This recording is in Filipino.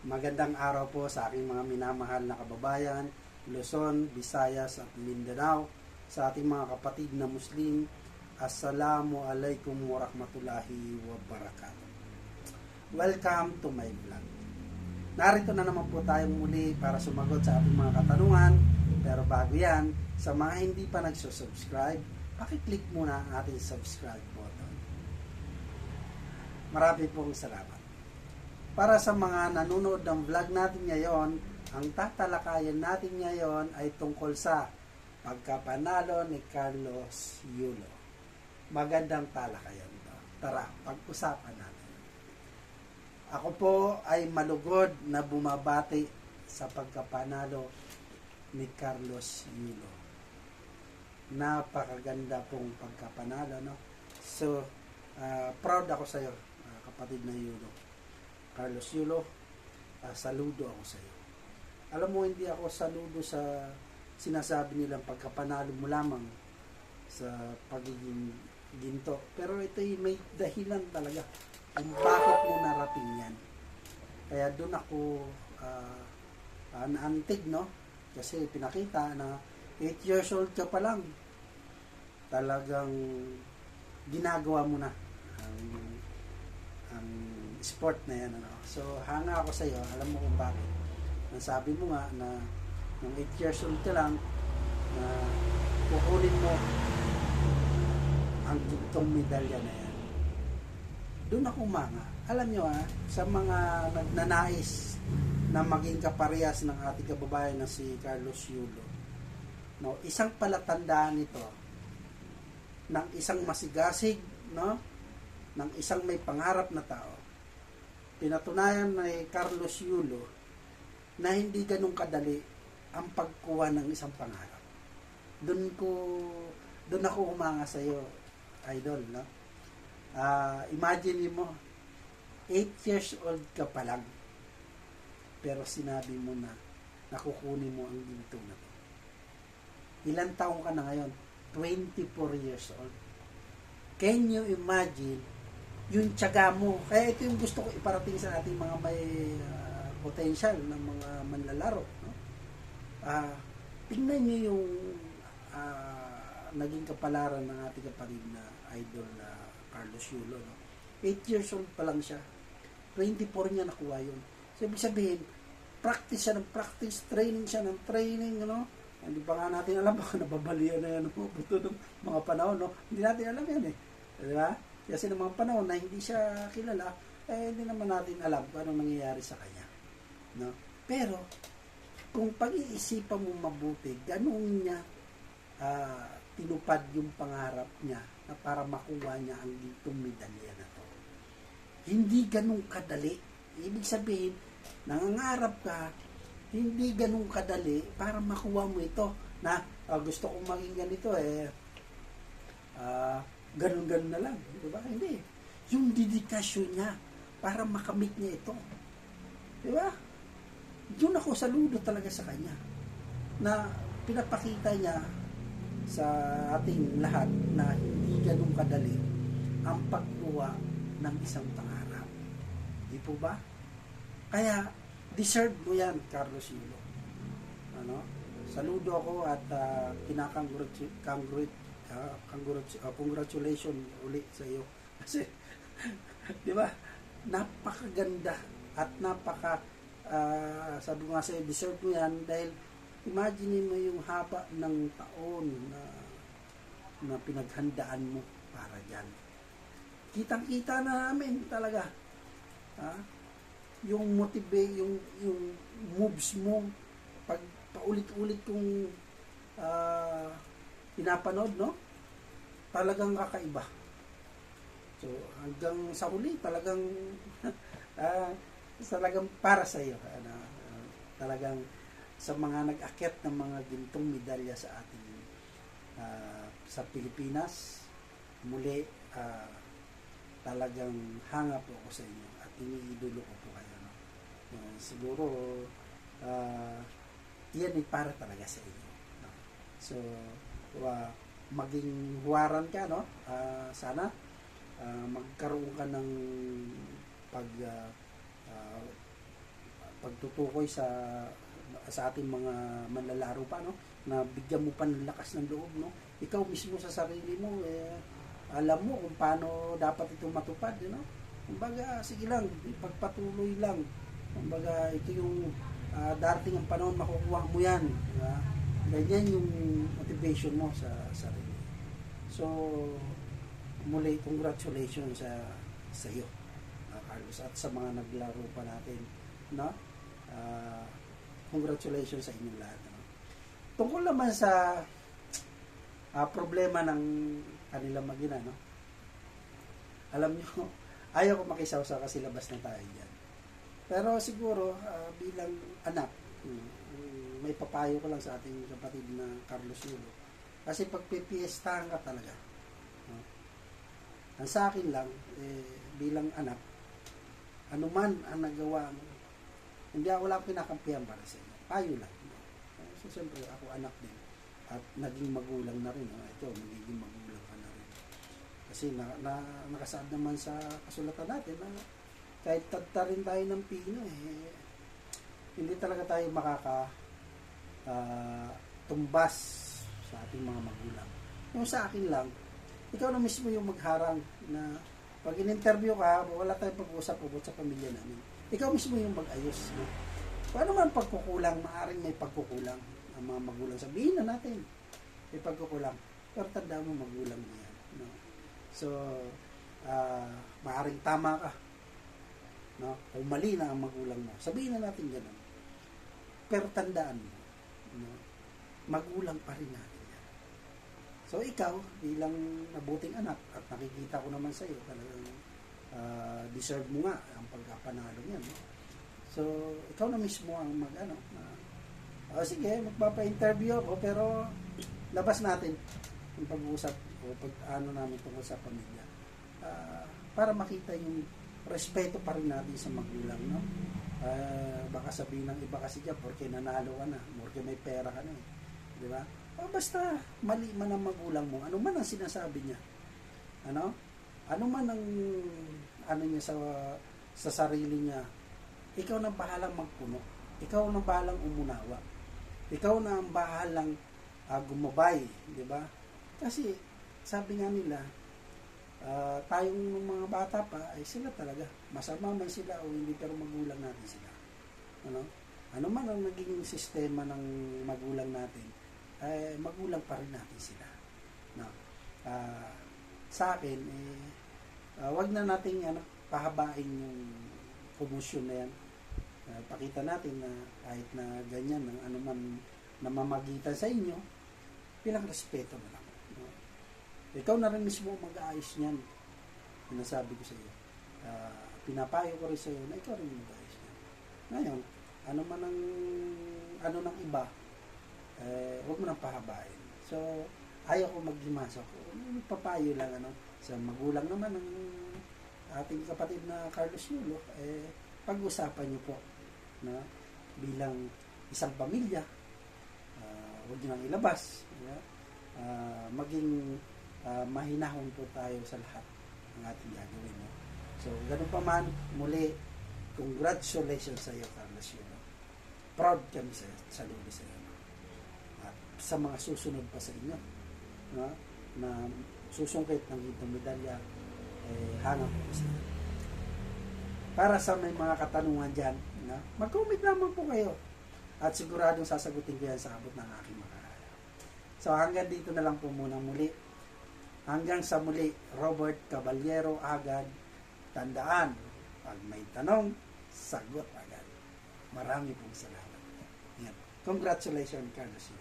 Magandang araw po sa aking mga minamahal na kababayan, Luzon, Visayas at Mindanao, sa ating mga kapatid na Muslim. Assalamu alaikum warahmatullahi wabarakatuh. Welcome to my vlog. Narito na naman po tayong muli para sumagot sa ating mga katanungan. Pero bago yan, sa mga hindi pa nagsusubscribe, pakiclick muna ang ating subscribe button. Marami pong salamat. Para sa mga nanonood ng vlog natin ngayon, ang tatalakayan natin ngayon ay tungkol sa pagkapanalo ni Carlos Yulo. Magandang talakayan ito. Tara, pag-usapan natin. Ako po ay malugod na bumabati sa pagkapanalo ni Carlos Yulo. Napakaganda pong pagkapanalo, no? So, proud ako sa iyo, kapatid na Yulo. Carlos Yulo, saludo ako sa iyo. Alam mo, hindi ako saludo sa sinasabi nilang pagkapanalo mo lamang sa pagiging ginto. Pero ito'y may dahilan talaga kung bakit mo narating yan. Kaya doon ako naantig, no? Kasi pinakita na 8 years old ka pa lang. Talagang ginagawa mo na ang sport na yan, ano. So hanga ako sa iyo, alam mo kung bakit. Nasabi mo nga na nung 8 years old ka lang na kukunin mo ang gintong medalya na yan. Doon ako manga. Alam nyo sa mga nagnanais na maging kaparehas ng ating kababayan na si Carlos Yulo, no, isang palatandaan nito ng isang masigasig, no, ng isang may pangarap na tao. Pinatunayan ni Carlos Yulo na hindi ganun kadali ang pagkuha ng isang pangarap. Doon ako humanga sa iyo, idol, no? Imagine mo, 8 years old ka pa lang, pero sinabi mo na nakukunin mo ang ginto na to. Ilan taong ka na ngayon? 24 years old. Can you imagine yung tiyaga mo? Kaya ito yung gusto ko iparating sa ating mga may potential ng mga manlalaro, no? Tingnan niyo yung naging kapalaran ng ating kapatid na idol na Carlos Yulo, no? 8 years old pa lang siya, 24 niya nakuha yun. So ibig sabihin, practice siya ng practice, training siya ng training, ano? Hindi pa nga natin alam, baka nababalian na yan buto ng mga panahon, no? Hindi natin alam yan diba? Kasi ng mga panahon na hindi siya kilala, hindi naman natin alam kung anong nangyayari sa kanya, no? Pero kung pag-iisipan mo mabuti, ganun niya tinupad yung pangarap niya na para makuha niya ang gintong medalya na to. Hindi ganun kadali. Ibig sabihin, nangangarap ka, hindi ganun kadali para makuha mo ito na gusto kong maging ganito ganun-ganun na lang, di ba? Hindi. Yung dedikasyon niya para makamit niya ito, di ba? Yun ako saludo talaga sa kanya na pinapakita niya sa ating lahat na hindi ganun kadali ang pagkuha ng isang pangarap. Di po ba? Kaya deserve mo yan, Carlos Yulo. Ano? Saludo ako at congratulations uli sa iyo. Kasi, di ba, napakaganda at sabi ko nga sa'yo, deserve mo yan dahil imagine mo yung haba ng taon na pinaghandaan mo para dyan. Kitang-kita na namin talaga. Yung yung moves mo, pag paulit-ulit kong pinapanood, no? Talagang kakaiba. So, hanggang sa huli, talagang para sa iyo. Talagang sa mga nag-akyat ng mga gintong medalya sa ating sa Pilipinas, muli talagang hanga po ako sa inyo at iniidolo ko po kayo, no? Siguro yan ay para talaga sa inyo, no? So maging huwaran ka, no? Sana magkaroon ka ng tutukoy sa ating mga manlalaro pa, no? Na bigyan mo pa ng lakas ng loob, no? Ikaw mismo sa sarili mo, alam mo kung paano dapat ito matupad, no? Kumbaga, sige lang, ipagpatuloy lang. Kumbaga, ito yung darating ang panahon, makukuha mo yan. Diba? Ganyan yung motivation mo sa sarili. So, muli, congratulations sa iyo, Carlos, at sa mga naglaro pa natin, no? Congratulations sa inyong lahat, no? Tungkol naman sa problema ng kanilang mag-ina, no? Alam nyo, ayaw ko makisawsa kasi labas na tayo dyan. Pero siguro, bilang anak, may papayo ko lang sa ating kapatid na Carlos Yulo. Kasi pag pipiestahan ka talaga, no? Ang sa akin lang, bilang anak, anuman ang nagawa mo, hindi ako lang pinakampihan para sa inyo. Payo lang. No? So, siyempre, ako anak din. At naging magulang na rin. No? Ito, magiging magulang ka na rin. Kasi nakasaad naman sa kasulatan natin na kahit tadta rin tayo ng pino, hindi talaga tayo tumbas sa ating mga magulang. Yung sa akin lang, ikaw na mismo yung magharang na pag in-interview ka, wala tayong pag-uusap about sa pamilya namin. Ikaw mismo yung mag-ayos. No? Paano man pagkukulang, maaaring may pagkukulang ang mga magulang. Sabihin na natin, may pagkukulang. Pero tanda mo, magulang mo yan. No? So, maaaring tama ka. No? O mali na ang magulang mo. Sabihin na natin gano'n. Pero tandaan mo, no? Magulang pa rin natin yan. So, ikaw, bilang nabuting anak, at nakikita ko naman sa iyo, talagang deserve mo nga ang pagkapanalo niyan. No? So, ikaw na mismo ang sige, magpapa-interview ako, pero labas natin yung pag-uusap o pag-ano namin tungkol sa pamilya. Para makita yung respeto pa rin natin sa magulang, no? Baka sabihin ng iba kasi dyan, porque nanalo ka na, porque may pera ka na eh. Di ba? Basta mali man ang magulang mo, ano man ang sinasabi niya, ano man ang niya sa sarili niya, ikaw na bahalang magpuno, ikaw na bahalang umunawa, ikaw na ang bahalang gumabay, di ba? Kasi sabi nga nila, tayong mga bata pa ay sila talaga, masama man sila o hindi, pero magulang natin sila. Ano man ang naging sistema ng magulang natin, ay magulang pa rin natin sila. No? Sa akin, wag na nating pahabain yung komosyon na yan. Pakita natin na kahit na ganyan, ng anuman namamagitan sa inyo, bilang respeto na lang. No? Ikaw na rin mismo mag-aayos niyan. Sinasabi ko sa iyo. Pinapayo ko rin sa iyo na ikaw rin mag-aayos niyan. Ngayon, ano man ang ng iba, huwag mo nang pahabain. So, ayaw ko maghimasa ko. Papayo lang, sa magulang naman ng ating kapatid na Carlos Yulo, pag-usapan niyo po, na bilang isang pamilya, huwag niyo nang ilabas. Maging mahinahon po tayo sa lahat ng ating gagawin. No? So, ganun pa man, muli, congratulations sa iyo, Carlos Yulo. Proud kami sa lubi sa iyo. At sa mga susunod pa sa inyo, no? Na susungkit ng itong medalya, hanap po sa inyo. Para sa may mga katanungan dyan, no? Mag-comment naman po kayo. At siguradong sasagutin ko yan sa abot ng aking makakaya. So, hanggang dito na lang po muna muli. Hanggang sa muli, Robert Caballero agad. Tandaan, pag may tanong, sagot agad. Marami pong salamat. Yan. Congratulations, Carlos.